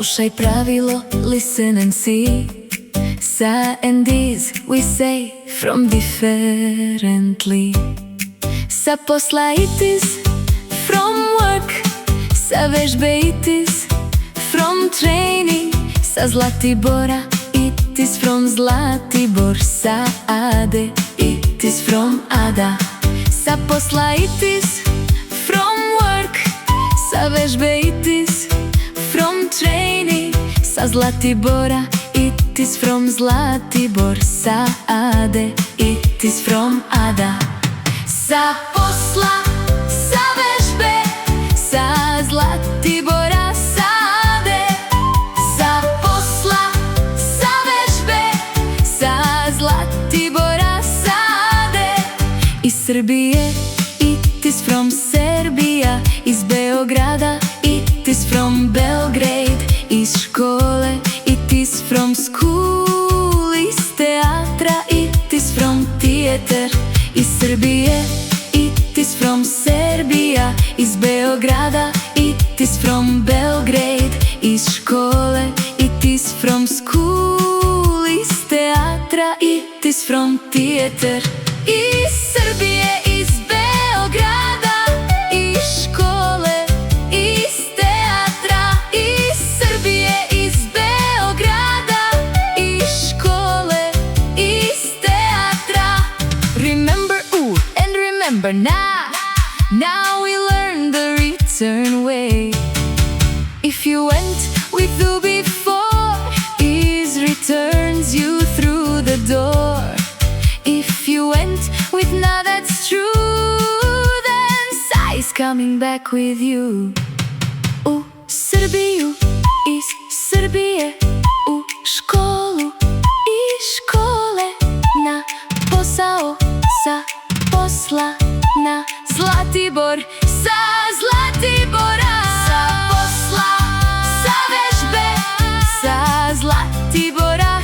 Slušaj pravilo, listen and see. Sa and these we say from differently. Sa posla it is from work. Sa vežbe it is from training. Sa Zlatibora it is from Zlatibor. Sa Ade it is from Ada. Sa posla it is from work. Sa vežbe it is from training. Sa Zlatibora it is from Zlatibor. Sa Ade it is from Ada. Sa posla, sa vežbe, sa Zlatibora, sa Ade. Sa posla, sa vežbe, sa Zlatibora, sa Ade. Iz Srbije it is from Serbia. Iz Beograda it is from Belgrade. Iz škole it is from school. Iz teatra it is from theater. Iz Srbije it is from Serbia. Iz Beograda it is from Belgrade. Iz škole it is from school. Iz teatra it is from theater. Iz Srbije, iz Beograda, iz škole, iz teatra. Iz Srbije, iz Beograda, iz škole, iz teatra. Remember and remember now. Now we learn the return way. If you went with who before, is returns you through the door. If you went with now that's true, then Sai's coming back with you. U Srbiju, iz Srbije, u školu, iz škole, na posao, sa posla, na Zlatibor, sa Zlatibora. Sa posla, sa vežbe, sa Zlatibora.